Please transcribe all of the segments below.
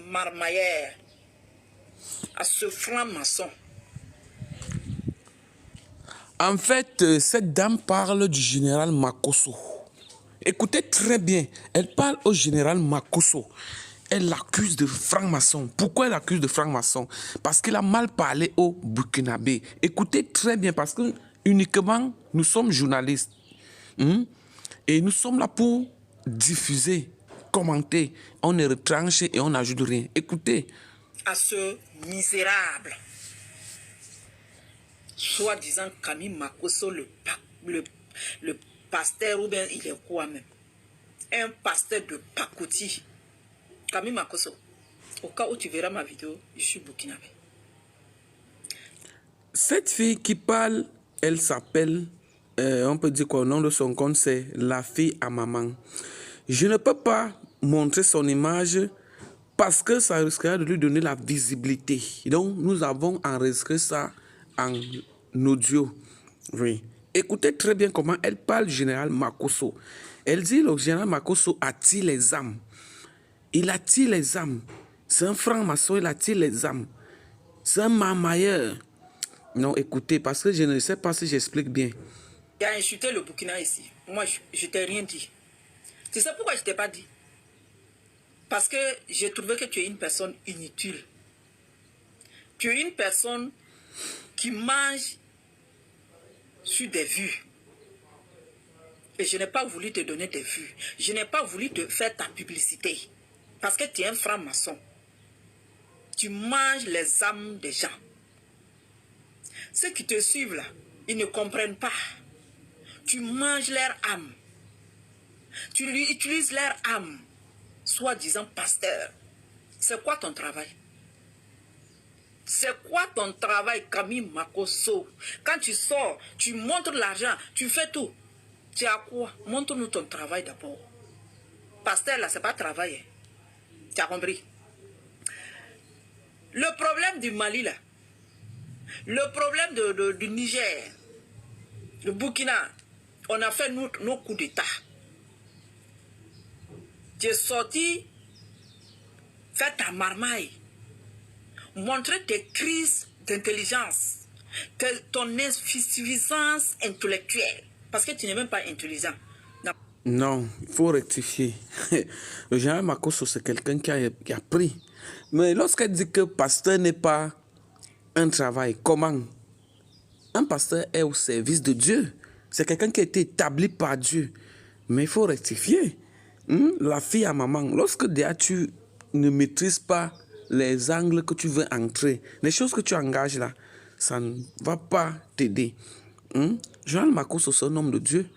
Marmaillère, à ce franc-maçon. En fait, cette dame parle du général Makosso. Écoutez très bien, elle parle au général Makosso. Elle l'accuse de franc-maçon. Pourquoi elle l'accuse de franc-maçon? Parce qu'il a mal parlé au Burkinabé. Écoutez très bien, parce que uniquement, nous sommes journalistes. Et nous sommes là pour diffuser, commenter. On est retranché et on n'ajoute rien. Écoutez. À ce misérable, soi-disant Camille Makosso, le pasteur, ou bien il est quoi même? Un pasteur de pacotille. Camille Makosso, au cas où tu verras ma vidéo, je suis burkinabé. Cette fille qui parle, elle s'appelle, on peut dire quoi, le nom de son compte, c'est La Fille à Maman. Je ne peux pas montrer son image parce que ça risquerait de lui donner la visibilité. Donc, nous avons enregistré ça en audio. Oui. Écoutez très bien comment elle parle du général Makosso. Elle dit le général Makosso attire les âmes. Il attire les âmes. C'est un franc-maçon, il attire les âmes. C'est un marmailleur. Non, écoutez, parce que je ne sais pas si j'explique bien. Il a insulté le Burkina ici. Moi, je t'ai rien dit. Tu sais pourquoi je t'ai pas dit? Parce que j'ai trouvé que tu es une personne inutile. Tu es une personne qui mange sur des vues. Et je n'ai pas voulu te donner des vues. Je n'ai pas voulu te faire ta publicité. Parce que tu es un franc-maçon. Tu manges les âmes des gens. Ceux qui te suivent là, ils ne comprennent pas. Tu manges leur âme. Tu utilises leur âme, soi-disant pasteur. C'est quoi ton travail? C'est quoi ton travail, Camille Makosso? Quand tu sors, tu montres l'argent, tu fais tout. Tu as quoi? Montre-nous ton travail d'abord. Pasteur là, c'est pas travail. Tu as compris? Le problème du Mali là, le problème du Niger, le Burkina, on a fait nos coups d'État. Tu es sorti, fais ta marmaille, montrer tes crises d'intelligence, ton insuffisance intellectuelle, parce que tu n'es même pas intelligent. Non, il faut rectifier. Le général Makosso, c'est quelqu'un qui a pris. Mais lorsqu'elle dit que pasteur n'est pas un travail, comment? Un pasteur est au service de Dieu. C'est quelqu'un qui a été établi par Dieu. Mais il faut rectifier. La fille à maman, lorsque déjà tu ne maîtrises pas les angles que tu veux entrer, les choses que tu engages là, ça ne va pas t'aider. Général Makosso, c'est un homme de Dieu.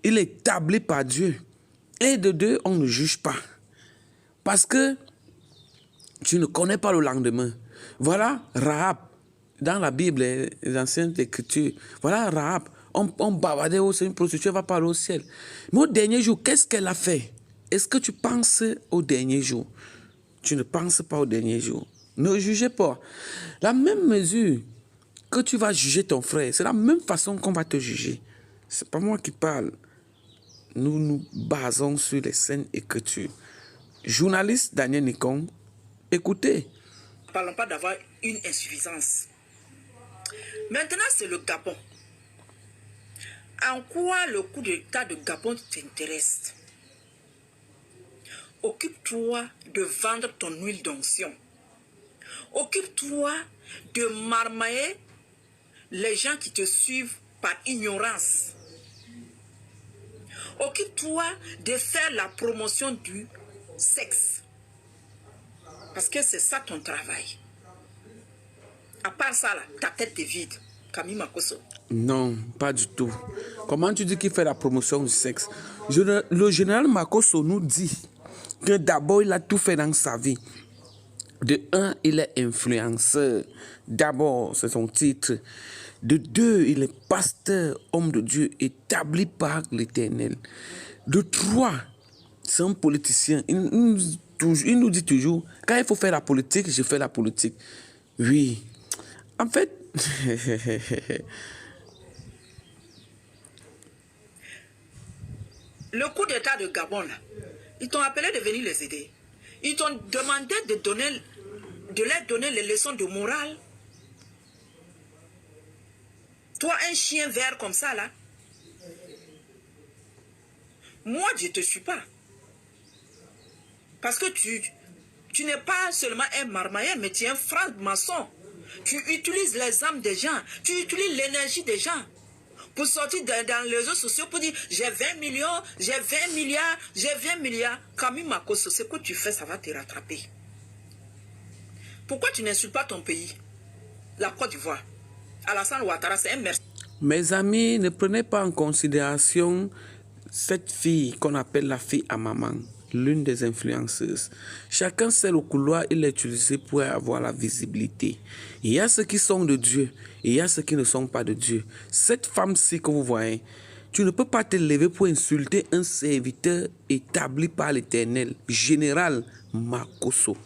Il est établi par Dieu. Et de deux, on ne juge pas. Parce que tu ne connais pas le lendemain. Voilà Rahab. Dans la Bible, les anciennes écritures. Voilà Rahab. On bavardait, c'est une prostituée, elle va parler au ciel. Mais au dernier jour, qu'est-ce qu'elle a fait? Est-ce que tu penses au dernier jour? Tu ne penses pas au dernier jour. Ne jugez pas. La même mesure que tu vas juger ton frère, c'est la même façon qu'on va te juger. C'est pas moi qui parle. Nous nous basons sur les saintes écritures. Journaliste Daniel Nikon, écoutez. Ne parlons pas d'avoir une insuffisance. Maintenant, c'est le Gabon. En quoi le coup d'État de Gabon t'intéresse? Occupe-toi de vendre ton huile d'onction. Occupe-toi de marmailler les gens qui te suivent par ignorance. Occupe-toi de faire la promotion du sexe. Parce que c'est ça ton travail. À part ça, là, ta tête est vide. Camille Makosso. Non, pas du tout. Comment tu dis qu'il fait la promotion du sexe? Le général Makosso nous dit que d'abord, il a tout fait dans sa vie. De un, il est influenceur. D'abord, c'est son titre. De deux, il est pasteur, homme de Dieu, établi par l'Éternel. De trois, c'est un politicien. Il nous dit toujours, quand il faut faire la politique, je fais la politique. Oui. En fait, le coup d'État de Gabon, là, ils t'ont appelé de venir les aider. Ils t'ont demandé de leur donner les leçons de morale. Toi, un chien vert comme ça, là. Moi, je ne te suis pas. Parce que tu n'es pas seulement un marmailleur, mais tu es un franc-maçon. Tu utilises les âmes des gens. Tu utilises l'énergie des gens. Pour sortir dans les réseaux sociaux pour dire j'ai 20 millions, j'ai 20 milliards, j'ai 20 milliards. Camille Makosso, ce que tu fais, ça va te rattraper. Pourquoi tu n'insultes pas ton pays? La Côte d'Ivoire. Alassane Ouattara, c'est un mercenaire. Mes amis, ne prenez pas en considération cette fille qu'on appelle la fille à maman, l'une des influenceuses. Chacun sait le couloir, il est utilisé pour avoir la visibilité. Il y a ceux qui sont de Dieu et il y a ceux qui ne sont pas de Dieu. Cette femme-ci que vous voyez, tu ne peux pas te lever pour insulter un serviteur établi par l'Éternel, général Makosso.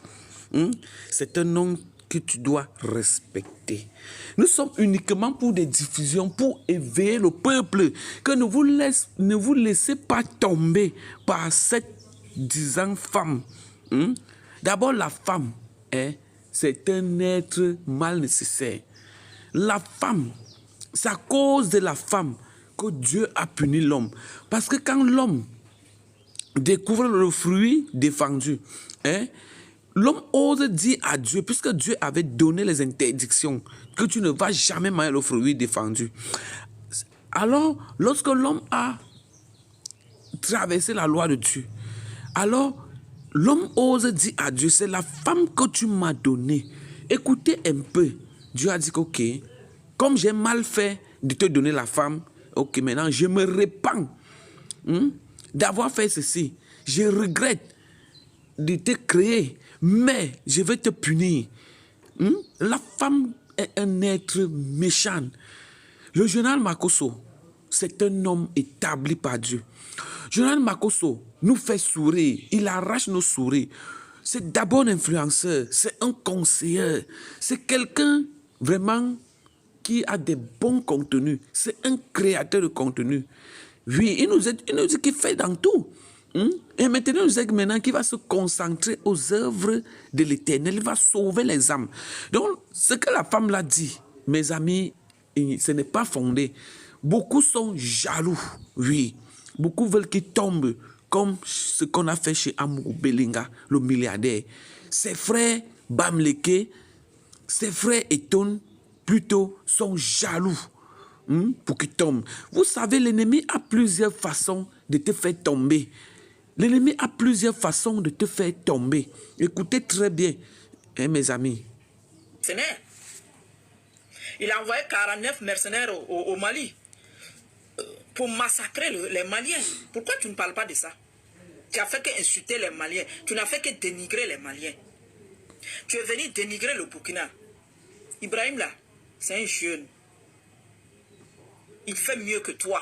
C'est un nom que tu dois respecter. Nous sommes uniquement pour des diffusions, pour éveiller le peuple, que ne vous laissez pas tomber par cette disant femme. D'abord, la femme, c'est un être mal nécessaire. La femme, c'est à cause de la femme que Dieu a puni l'homme. Parce que quand l'homme découvre le fruit défendu, l'homme ose dire à Dieu, puisque Dieu avait donné les interdictions, que tu ne vas jamais manger le fruit défendu. Alors, lorsque l'homme a traversé la loi de Dieu, alors l'homme ose dire à Dieu, c'est la femme que tu m'as donnée. Écoutez un peu. Dieu a dit que, ok, comme j'ai mal fait de te donner la femme, ok, maintenant je me répands d'avoir fait ceci. Je regrette de te créer, mais je vais te punir. La femme est un être méchant. Le général Makosso, c'est un homme établi par Dieu. Général Makosso nous fait sourire, il arrache nos sourires. C'est d'abord un influenceur, c'est un conseiller, c'est quelqu'un vraiment qui a des bons contenus, c'est un créateur de contenu. Oui, il nous dit qu'il fait dans tout. Et maintenant, nous dit maintenant qu'il va se concentrer aux œuvres de l'Éternel, il va sauver les âmes. Donc, ce que la femme l'a dit, mes amis, ce n'est pas fondé. Beaucoup sont jaloux, oui. Beaucoup veulent qu'il tombe, comme ce qu'on a fait chez Amour Belinga, le milliardaire. Ses frères Bamleke, ses frères Eton, plutôt, sont jaloux pour qu'il tombe. Vous savez, l'ennemi a plusieurs façons de te faire tomber. L'ennemi a plusieurs façons de te faire tomber. Écoutez très bien, mes amis. Il a envoyé 49 mercenaires au Mali pour massacrer les Maliens. Pourquoi tu ne parles pas de ça? Tu as fait qu'insulter les Maliens. Tu n'as fait que dénigrer les Maliens. Tu es venu dénigrer le Burkina. Ibrahim là, c'est un jeune. Il fait mieux que toi.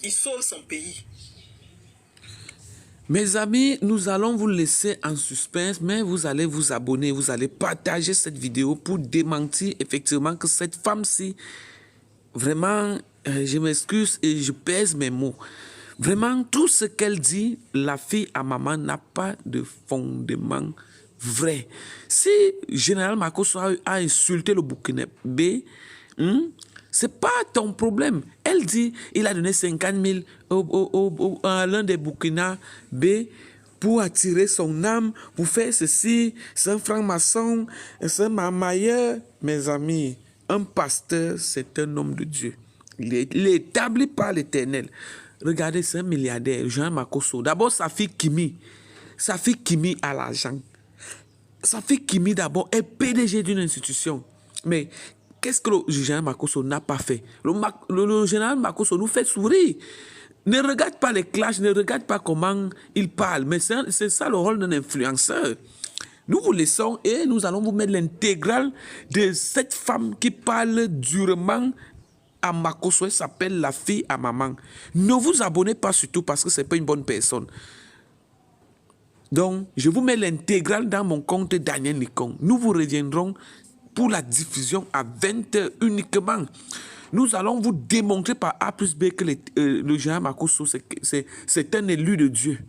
Il sauve son pays. Mes amis, nous allons vous laisser en suspense, mais vous allez vous abonner, vous allez partager cette vidéo pour démentir effectivement que cette femme-ci, vraiment, je m'excuse et je pèse mes mots. Vraiment, tout ce qu'elle dit, la fille à maman n'a pas de fondement vrai. Si Général Makosso a insulté le Burkinabé, c'est pas ton problème. Elle dit, il a donné 50 000 à l'un des Burkinabés pour attirer son âme, pour faire ceci. C'est un franc-maçon, c'est un marmailleur. Mes amis, un pasteur, c'est un homme de Dieu. Il est établi par l'Éternel. Regardez, c'est un milliardaire, Jean Makosso. D'abord, sa fille Kimi a l'argent. Sa fille Kimi, d'abord, est PDG d'une institution. Mais qu'est-ce que le général Makosso n'a pas fait? Le général Makosso nous fait sourire. Ne regarde pas les clashs, ne regarde pas comment il parle. Mais c'est ça le rôle d'un influenceur. Nous vous laissons et nous allons vous mettre l'intégrale de cette femme qui parle durement à Makosso. Elle s'appelle la fille à maman. Ne vous abonnez pas surtout parce que ce n'est pas une bonne personne. Donc, je vous mets l'intégrale dans mon compte Daniel Nikon. Nous vous reviendrons pour la diffusion à 20h uniquement. Nous allons vous démontrer par A plus B que le général Makosso, c'est un élu de Dieu.